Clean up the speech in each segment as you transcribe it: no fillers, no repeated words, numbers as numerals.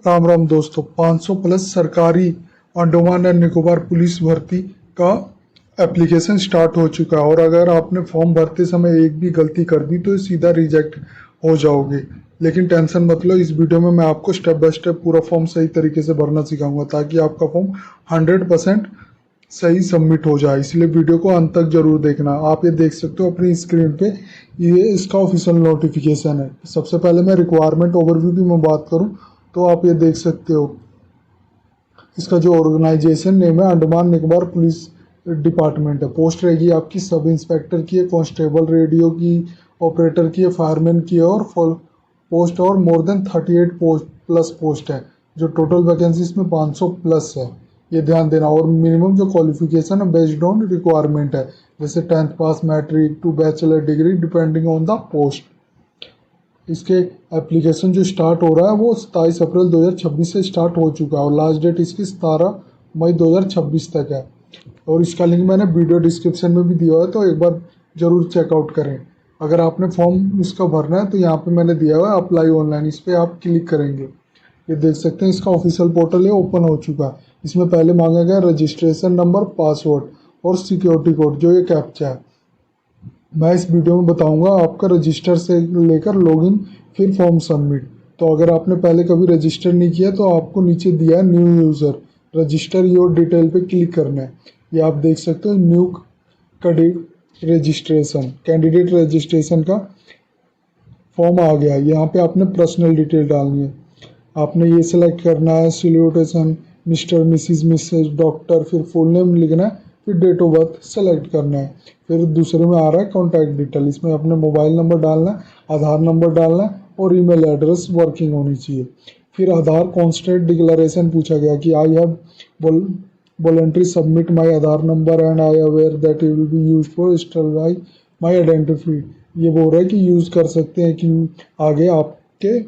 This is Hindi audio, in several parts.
राम राम दोस्तों, 500 प्लस सरकारी अंडमान एंड निकोबार पुलिस भर्ती का एप्लीकेशन स्टार्ट हो चुका है। और अगर आपने फॉर्म भरते समय एक भी गलती कर दी तो सीधा रिजेक्ट हो जाओगे। लेकिन टेंशन मत लो, इस वीडियो में मैं आपको स्टेप बाय स्टेप पूरा फॉर्म सही तरीके से भरना सिखाऊंगा ताकि आपका फॉर्म 100% सही सबमिट हो जाए। इसलिए वीडियो को अंत तक जरूर देखना। आप ये देख सकते हो अपनी स्क्रीन पे, ये इसका ऑफिशियल नोटिफिकेशन है। सबसे पहले मैं रिक्वायरमेंट ओवरव्यू की मैं बात करूं तो आप ये देख सकते हो, इसका जो ऑर्गेनाइजेशन नेम है अंडमान निकोबार पुलिस डिपार्टमेंट है। पोस्ट रहेगी आपकी सब इंस्पेक्टर की है, कांस्टेबल रेडियो की, ऑपरेटर की है, फायरमैन की है और पोस्ट और मोर देन 38 प्लस पोस्ट है। जो टोटल वैकेंसी इसमें 500 प्लस है, ये ध्यान देना। और मिनिमम जो क्वालिफिकेशन है बेस्ड ऑन रिक्वायरमेंट है, जैसे 10th पास, matric to bachelor degree depending on the post. इसके एप्लीकेशन जो स्टार्ट हो रहा है वो 27 अप्रैल 2026 से स्टार्ट हो चुका है और लास्ट डेट इसकी 17 मई 2026 तक है। और इसका लिंक मैंने वीडियो डिस्क्रिप्शन में भी दिया है, तो एक बार ज़रूर चेकआउट करें। अगर आपने फॉर्म इसका भरना है तो यहाँ पे मैंने दिया हुआ है अप्लाई ऑनलाइन, इस पर आप क्लिक करेंगे। ये देख सकते हैं इसका ऑफिशियल पोर्टल है, ओपन हो चुका है। इसमें पहले मांगा गया रजिस्ट्रेशन नंबर, पासवर्ड और सिक्योरिटी कोड, जो ये कैप्चा है। मैं इस वीडियो में बताऊंगा आपका रजिस्टर से लेकर लॉगिन फिर फॉर्म सबमिट। तो अगर आपने पहले कभी रजिस्टर नहीं किया तो आपको नीचे दिया है new user, register your detail पे क्लिक करना है। ये आप देख सकते हो न्यू कैंडिडेट रजिस्ट्रेशन का फॉर्म आ गया। यहाँ पे आपने पर्सनल डिटेल डालनी है। आपने ये सिलेक्ट करना है salutation, mister, Mrs, Mrs, doctor, फिर फुल नेम लिखना है, फिर डेट ऑफ बर्थ सेलेक्ट करना है। फिर दूसरे में आ रहा है कॉन्टैक्ट डिटेल, इसमें अपने मोबाइल नंबर डालना है, आधार नंबर डालना है और ईमेल एड्रेस वर्किंग होनी चाहिए। फिर आधार कॉन्स्टेंट डिक्लेरेशन पूछा गया कि I have voluntary submit my Aadhaar number and I aware that it will be use for stabilise my identity. ये बोल रहा है कि यूज़ कर सकते हैं कि आगे आपके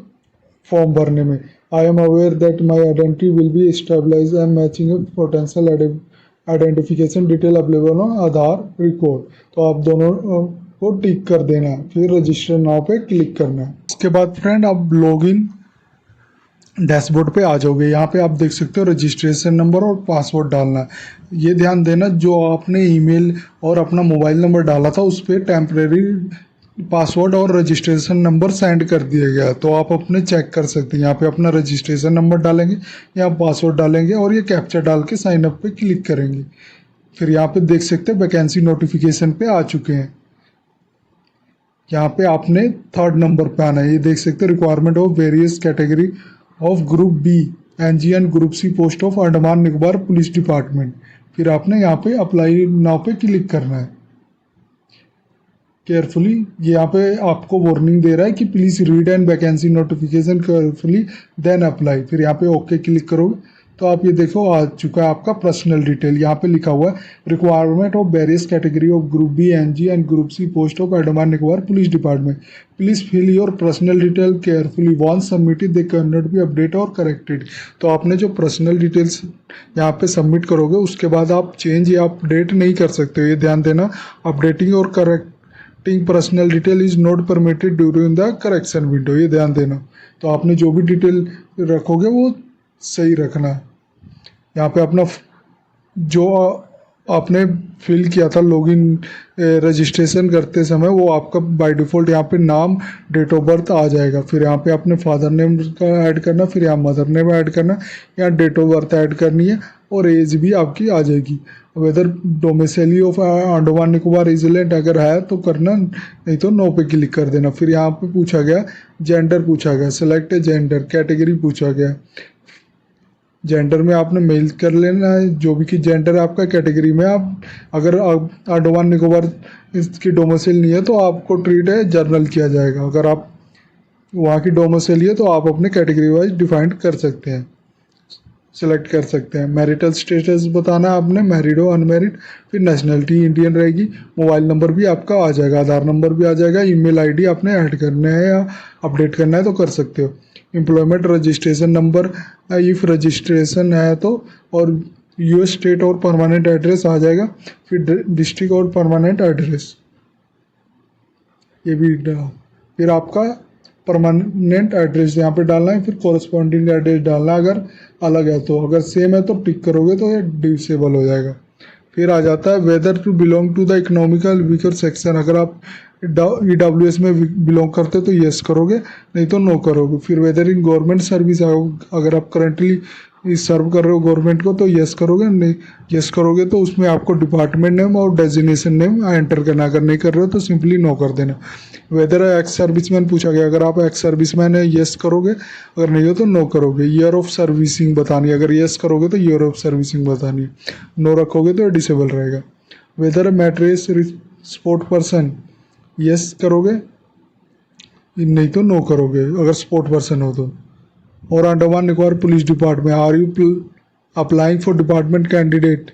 फॉर्म भरने में। I am aware that my identity will be stabilise and matching potential identification detail available on Aadhaar record. तो आप दोनों को टिक कर देना है, फिर रजिस्टर नाउ पे क्लिक करना है। इसके बाद फ्रेंड आप लॉगिन डैशबोर्ड पे आ जाओगे। यहाँ पे आप देख सकते हो रजिस्ट्रेशन नंबर और पासवर्ड डालना है। ये ध्यान देना, जो आपने ईमेल और अपना मोबाइल नंबर डाला था उस पर टेम्परेरी पासवर्ड और रजिस्ट्रेशन नंबर सेंड कर दिया गया, तो आप अपने चेक कर सकते हैं। यहाँ पे अपना रजिस्ट्रेशन नंबर डालेंगे या पासवर्ड डालेंगे और ये कैप्चा डाल के साइन अप पे क्लिक करेंगे। फिर यहाँ पे देख सकते हैं वैकेंसी नोटिफिकेशन पे आ चुके हैं। यहाँ पे आपने 3rd नंबर पे आना है। ये देख सकते हैं requirement of various category of group B NG and group C post of Andaman Nicobar police department. फिर आपने यहाँ पे अप्लाई नाउ पे क्लिक करना है केयरफुली। ये यहाँ पे आपको वार्निंग दे रहा है कि please read and vacancy notification carefully then apply. फिर यहाँ पे ओके क्लिक करोगे तो आप ये देखो आ चुका है आपका पर्सनल डिटेल। यहाँ पे लिखा हुआ है requirement of various category of group B NG and group C post of Andaman Nicobar police department. Please fill your personal detail carefully, once submitted they can not be update और करेक्टेड। तो आपने जो पर्सनल डिटेल्स यहाँ पे सबमिट करोगे उसके बाद आप चेंज या अपडेट नहीं कर सकते हो, ये ध्यान देना। अपडेटिंग और correcting personal detail is not permitted during the correction window, ये ध्यान देना। तो आपने जो भी डिटेल रखोगे वो सही रखना है। यहाँ पे अपना जो आपने फिल किया था लॉगिन रजिस्ट्रेशन करते समय वो आपका बाय डिफ़ॉल्ट यहाँ पे नाम, डेट ऑफ बर्थ आ जाएगा। फिर यहाँ पे अपने फादर नेम का ऐड करना, फिर यहाँ मदर नेम ऐड करना, यहाँ डेट ऑफ बर्थ ऐड करनी है और एज भी आपकी आ जाएगी। Whether domicile of Andaman Nicobar island अगर है तो करना, नहीं तो नो पे क्लिक कर देना। फिर यहाँ पे पूछा गया जेंडर, पूछा गया सेलेक्ट जेंडर, कैटेगरी पूछा गया। जेंडर में आपने मेल कर लेना है, जो भी कि जेंडर है आपका। कैटेगरी में आप अगर अंडमान निकोबार इसकी डोमिसाइल नहीं है तो आपको ट्रीट है जनरल किया जाएगा। अगर आप वहाँ की डोमिसाइल है तो आप अपने कैटेगरी वाइज डिफाइंड कर सकते हैं, सेलेक्ट कर सकते हैं। मैरिटल स्टेटस बताना है आपने, मैरिड हो अनमैरिड। फिर नेशनलिटी इंडियन रहेगी। मोबाइल नंबर भी आपका आ जाएगा, आधार नंबर भी आ जाएगा। ईमेल आईडी आपने ऐड करना है या अपडेट करना है तो कर सकते हो। Employment registration number if registration है तो, और यूएस स्टेट और परमानेंट एड्रेस आ जाएगा। फिर डिस्ट्रिक्ट और परमानेंट एड्रेस ये भी। फिर आपका परमानेंट एड्रेस यहाँ पे डालना है, फिर कॉरस्पॉन्डिंग एड्रेस डालना है अगर अलग है तो, अगर सेम है तो टिक करोगे तो ये डिसेबल हो जाएगा। फिर आ जाता है whether to belong to the economical weaker section, अगर आप EWS में बिलोंग करते तो यस करोगे, नहीं तो नो करोगे। फिर वेदर इन गवर्नमेंट सर्विस, अगर आप करंटली सर्व कर रहे हो गवर्नमेंट को तो यस करोगे, नहीं यस करोगे तो उसमें आपको डिपार्टमेंट नेम और डेजिग्नेशन नेम एंटर करना, अगर नहीं कर रहे हो तो सिंपली नो कर देना। वेदर एक्स सर्विसमैन पूछा गया, अगर आप एक्स सर्विसमैन है यस करोगे, अगर नहीं हो तो नो करोगे। ईयर ऑफ सर्विसिंग बतानी है, अगर यस करोगे तो ईयर ऑफ सर्विसिंग बतानी है, नो रखोगे तो डिसेबल रहेगा। Whether meritorious sport person, yes करोगे, नहीं तो नो करोगे अगर स्पोर्ट पर्सन हो तो। और Andaman Nicobar police department, are you applying for department candidate,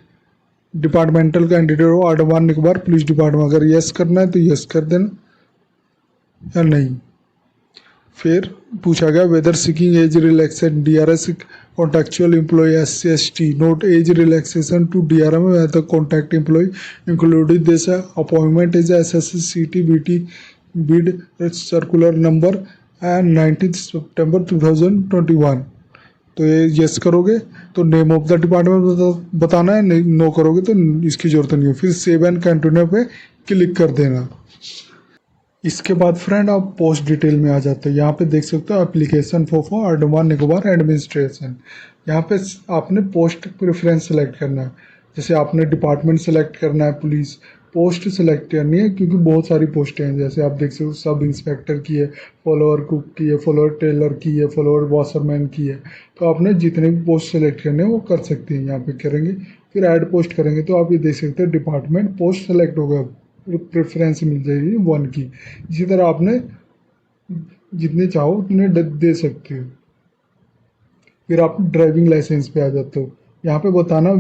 departmental candidate हो अंडमान निकोबार पुलिस डिपार्टमेंट, अगर यस करना है तो यस कर देना या नहीं। फिर पूछा गया whether seeking age relaxation DRS contractual employee SC/ST note age relaxation to DRM the contract employee including this appointment is SSC/CT BT bid circular number and 19 सितंबर 2021। तो ये यस करोगे तो नेम ऑफ द डिपार्टमेंट बताना है, नहीं नो करोगे तो इसकी जरूरत नहीं है। फिर सेव एंड कंटिन्यू पे क्लिक कर देना। इसके बाद फ्रेंड आप पोस्ट डिटेल में आ जाते हैं। यहाँ पे देख सकते हो application for Andaman Nicobar administration. यहाँ पे आपने पोस्ट प्रेफरेंस सेलेक्ट करना है, जैसे आपने डिपार्टमेंट सेलेक्ट करना है, पुलिस पोस्ट सेलेक्ट करनी है क्योंकि बहुत सारी पोस्टें हैं। जैसे आप देख सकते हो सब इंस्पेक्टर की है, फॉलोअर कुक की है, फॉलोअर टेलर की है, फॉलोअर वॉशरमैन की है। तो आपने जितने भी पोस्ट सेलेक्ट करने हैं वो कर सकते हैं। यहाँ पे करेंगे, फिर ऐड पोस्ट करेंगे तो आप ये देख सकते हैं डिपार्टमेंट पोस्ट सेलेक्ट होगा, प्रेफरेंस मिल जाएगी 1 की। इसी तरह आपने जितने चाहो उतने दे सकते हो। फिर आप ड्राइविंग लाइसेंस पे आ जाते हो। यहाँ पे बताना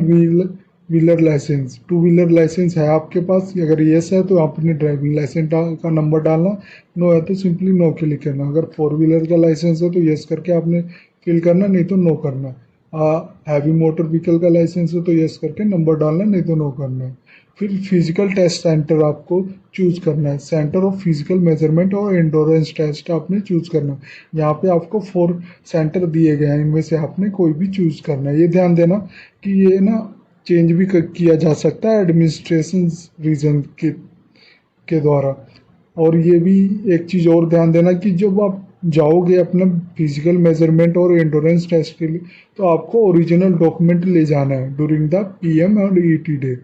व्हीलर लाइसेंस, 2 व्हीलर लाइसेंस है आपके पास, अगर यस है तो आपने ड्राइविंग लाइसेंस का नंबर डालना, नो है तो सिंपली नो क्लिक करना। अगर 4 व्हीलर का लाइसेंस है तो यस करके आपने फिल करना, नहीं तो नो करना। हैवी मोटर व्हीकल का लाइसेंस है तो यस करके नंबर डालना, नहीं तो नो करना। फिर फिजिकल टेस्ट सेंटर आपको चूज करना है, सेंटर ऑफ फिजिकल मेजरमेंट और एंडोरेंस टेस्ट आपने चूज करना है। यहाँ पे आपको 4 सेंटर दिए गए हैं, इनमें से आपने कोई भी चूज करना है। ये ध्यान देना कि ये ना चेंज भी किया जा सकता है एडमिनिस्ट्रेशन रीजन के द्वारा। और ये भी एक चीज़ और ध्यान देना कि जब आप जाओगे अपना फिजिकल मेजरमेंट और एंडोरेंस टेस्ट के लिए तो आपको ओरिजिनल डॉक्यूमेंट ले जाना है ड्यूरिंग द PM और ET डे।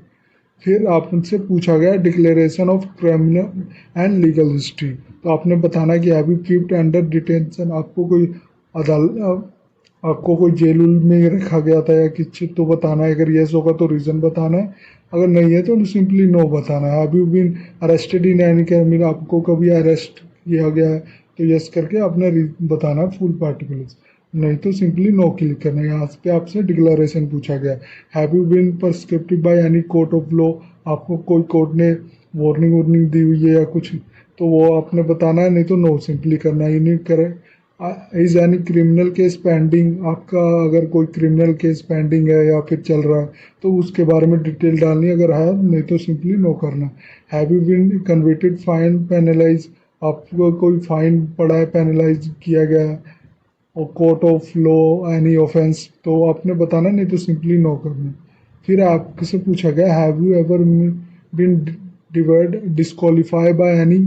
फिर आपसे पूछा गया declaration of criminal and legal history, तो आपने बताना कि have you keeped under detention, आपको कोई अदालत आपको कोई जेल में रखा गया था या कुछ, तो बताना है। अगर यस होगा तो रीज़न बताना है, अगर नहीं है तो सिंपली नो बताना है। Have you been arrested in any crime, आपको कभी अरेस्ट किया गया है तो यस करके आपने बताना फुल पार्टिकुलर्स, नहीं तो सिंपली नो क्लिक करना है। यहाँ पे आपसे डिक्लेरेशन पूछा गया, have you been prescripted by any court of law, आपको कोई कोर्ट ने वार्निंग दी हुई है या कुछ, तो वो आपने बताना है, नहीं तो नो सिंपली करना है। नहीं करे is any criminal case pending, आपका अगर कोई क्रिमिनल केस पेंडिंग है या फिर चल रहा है तो उसके बारे में डिटेल डालनी, अगर है नहीं तो सिंपली नो करना। Have you been convicted fine penalise, आपको कोई फाइन पड़ा है, पेनलाइज किया गया है, और court of law any offence, तो आपने बताना, नहीं तो सिंपली नो करना। फिर आपसे पूछा गया have you ever been disqualified by any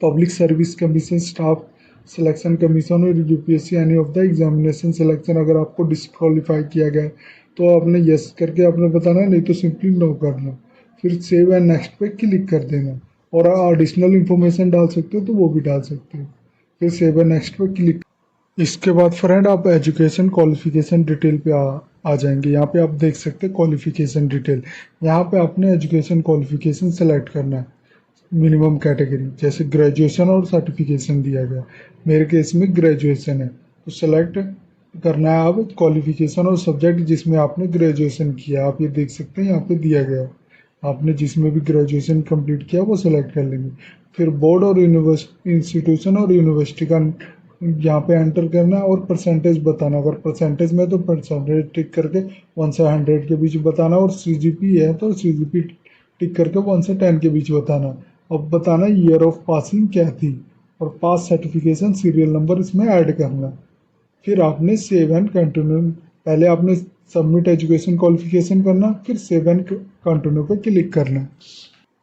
public service commission, staff selection commission और UPSC any of the examination selection, अगर आपको डिस्क्वालीफाई किया गया तो आपने यस करके आपने बताना, नहीं तो सिंपली नो करना। फिर सेव एंड नेक्स्ट पे क्लिक कर देना, और एडिशनल इन्फॉर्मेशन डाल सकते हो तो वो भी डाल सकते हो। फिर सेव एंड नेक्स्ट पे क्लिक। इसके बाद फ्रेंड आप एजुकेशन क्वालिफिकेशन डिटेल पे आ जाएंगे। यहाँ पे आप देख सकते हैं क्वालिफिकेशन डिटेल, यहाँ पे आपने एजुकेशन क्वालिफिकेशन सेलेक्ट करना है, मिनिमम कैटेगरी, जैसे ग्रेजुएशन और सर्टिफिकेशन दिया गया, मेरे केस में ग्रेजुएशन है तो सेलेक्ट करना है आप क्वालिफिकेशन और सब्जेक्ट जिसमें आपने ग्रेजुएशन किया। आप ये देख सकते हैं यहाँ पे दिया गया, आपने जिसमें भी ग्रेजुएशन कंप्लीट किया वो सेलेक्ट कर लेंगे। फिर बोर्ड और इंस्टीट्यूशन और यूनिवर्सिटी का यहाँ पे एंटर करना है और परसेंटेज बताना, अगर परसेंटेज में तो परसेंटेज टिक करके 1 से 100 के बीच बताना, और CGP है तो CGP टिक करके 1 से 10 के बीच बताना। अब बताना ईयर ऑफ पासिंग क्या थी, और पास सर्टिफिकेशन सीरियल नंबर इसमें ऐड करना है। फिर आपने सेव एंड कंटिन्यू, पहले आपने सबमिट एजुकेशन क्वालिफिकेशन करना, फिर सेव एंड कंटिन्यू पे क्लिक करना।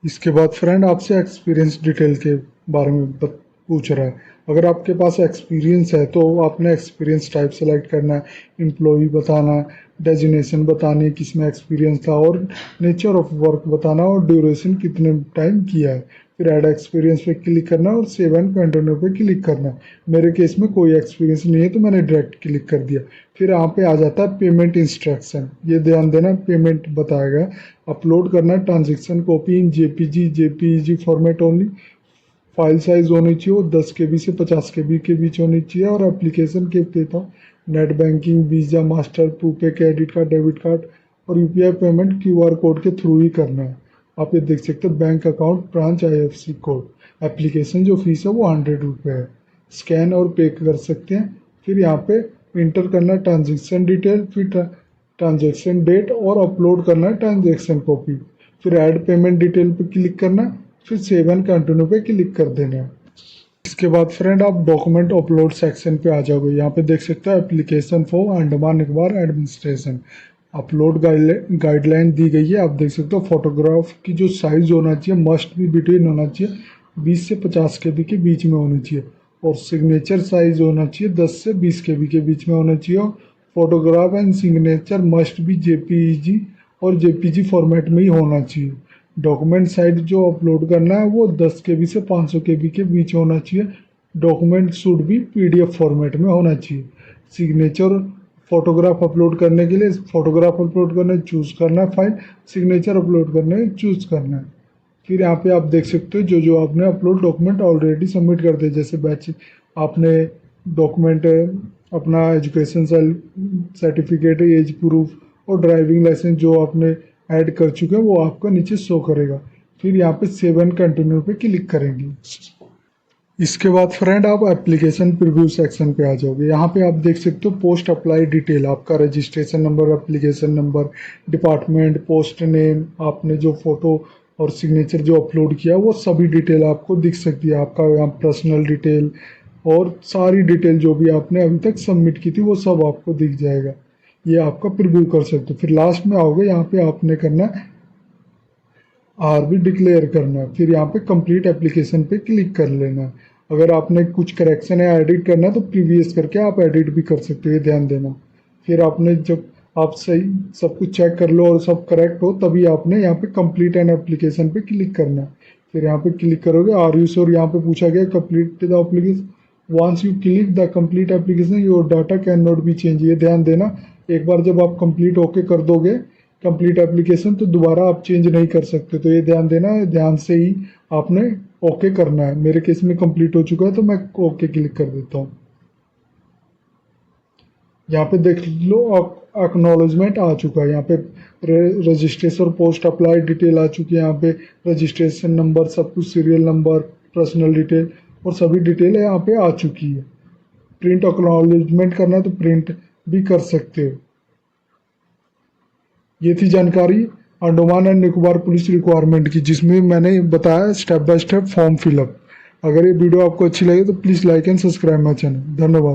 इसके बाद फ्रेंड आपसे एक्सपीरियंस डिटेल के बारे में पूछ रहा है। अगर आपके पास एक्सपीरियंस है तो आपने एक्सपीरियंस टाइप सेलेक्ट करना है, एम्प्लॉई बताना, डेजिग्नेशन बतानी है किसमें एक्सपीरियंस था, और नेचर ऑफ वर्क बताना और ड्यूरेशन कितने टाइम किया है। फिर ऐड एक्सपीरियंस पे क्लिक करना और सेव एंड कंटिन्यू पे क्लिक करना। मेरे केस में कोई एक्सपीरियंस नहीं है तो मैंने डायरेक्ट क्लिक कर दिया। फिर यहाँ पे आ जाता है पेमेंट इंस्ट्रक्शन, ये ध्यान देना पेमेंट बताएगा। अपलोड करना transaction copy in JPEG format only, file size होनी चाहिए, 10 KB से 50 KB के बीच होनी चाहिए, और एप्लीकेशन के देता हूँ net banking, Visa, Master, RuPay, credit card, debit card और यूपीआई पेमेंट QR कोड के थ्रू ही करना है। आप ये देख सकते हो bank account, branch, IFSC code. Application जो फीस है वो 100 रुपये है। स्कैन और पे कर सकते हैं। फिर यहाँ पे इंटर करना ट्रांजेक्शन डिटेल, फिर ट्रांजेक्शन डेट और अपलोड करना है ट्रांजेक्शन कॉपी। फिर ऐड पेमेंट डिटेल पे क्लिक करना, फिर सेव एंड कंटिन्यू पे क्लिक कर देना है। इसके बाद फ्रेंड आप डॉक्यूमेंट अपलोड सेक्शन पे आ जाओगे। यहाँ पे देख सकते हो application for Andaman Nicobar administration, upload guideline दी गई है। आप देख सकते हो फोटोग्राफ की जो साइज होना चाहिए मस्ट भी बिटवीन होना चाहिए 20 से 50 KB के बीच में होनी चाहिए, और सिग्नेचर साइज होना चाहिए 10 से 20 KB के बीच में होना चाहिए। फोटोग्राफ एंड सिग्नेचर मस्ट भी JPEG और JPG फॉर्मेट में ही होना चाहिए। डॉक्यूमेंट साइज जो अपलोड करना है वो 10 KB से 500 KB के बीच होना चाहिए। डॉक्यूमेंट शुड भी PDF फॉर्मेट में होना चाहिए। सिग्नेचर फोटोग्राफ अपलोड करने के लिए फोटोग्राफ अपलोड करने चूज़ करना है फाइल, सिग्नेचर अपलोड करने चूज़ करना है। फिर यहाँ पे आप देख सकते हो जो आपने अपलोड डॉक्यूमेंट ऑलरेडी सबमिट कर दिए, जैसे बैच आपने डॉक्यूमेंट अपना एजुकेशन सर्टिफिकेट, एज प्रूफ और ड्राइविंग लाइसेंस जो आपने ऐड कर चुके हैं वो आपको नीचे शो करेगा। फिर यहाँ पे सेव एंड कंटिन्यू पे क्लिक करेंगे। इसके बाद फ्रेंड आप एप्लीकेशन प्रीव्यू सेक्शन पे आ जाओगे। यहाँ पे आप देख सकते हो पोस्ट अप्लाई डिटेल, आपका registration number, application number, department, post name, आपने जो फोटो और सिग्नेचर जो अपलोड किया वो सभी डिटेल आपको दिख सकती है। आपका यहाँ पर्सनल डिटेल और सारी डिटेल जो भी आपने अभी तक सबमिट की थी वो सब आपको दिख जाएगा। ये आपका प्रीव्यू कर सकते हो। फिर लास्ट में आओगे, यहाँ पे आपने करना है RB डिक्लेयर करना है। फिर यहाँ पे कंप्लीट एप्लीकेशन पे क्लिक कर लेना है। अगर आपने कुछ करेक्शन या एडिट करना है तो प्रीवियस करके आप एडिट भी कर सकते हो, ये ध्यान देना। फिर आपने जब आप सही सब कुछ चेक कर लो और सब करेक्ट हो तभी आपने यहाँ पे कंप्लीट एन एप्लीकेशन पे क्लिक करना है। फिर यहाँ पे क्लिक करोगे, आर यू श्योर यहाँ पे पूछा गया complete the application. Once you click the complete application your data can not be change, ये ध्यान देना। एक बार जब आप कंप्लीट होके कर दोगे कंप्लीट एप्लीकेशन तो दोबारा आप चेंज नहीं कर सकते, तो ये ध्यान देना है। ध्यान से ही आपने ओके करना है। मेरे केस में कंप्लीट हो चुका है तो मैं ओके क्लिक कर देता हूँ। यहाँ पे देख लो एक्नॉलेजमेंट आ चुका है। यहाँ पे रजिस्ट्रेशन पोस्ट अप्लाई डिटेल आ चुकी है। यहाँ पे रजिस्ट्रेशन नंबर, सब कुछ, सीरियल नंबर, पर्सनल डिटेल और सभी डिटेल यहाँ पे आ चुकी है। प्रिंट एक्नॉलेजमेंट करना है तो प्रिंट भी कर सकते हो। ये थी जानकारी Andaman and Nicobar police requirement की, जिसमें मैंने बताया step by step form fill up. अगर ये वीडियो आपको अच्छी लगे तो please like and subscribe my channel. धन्यवाद।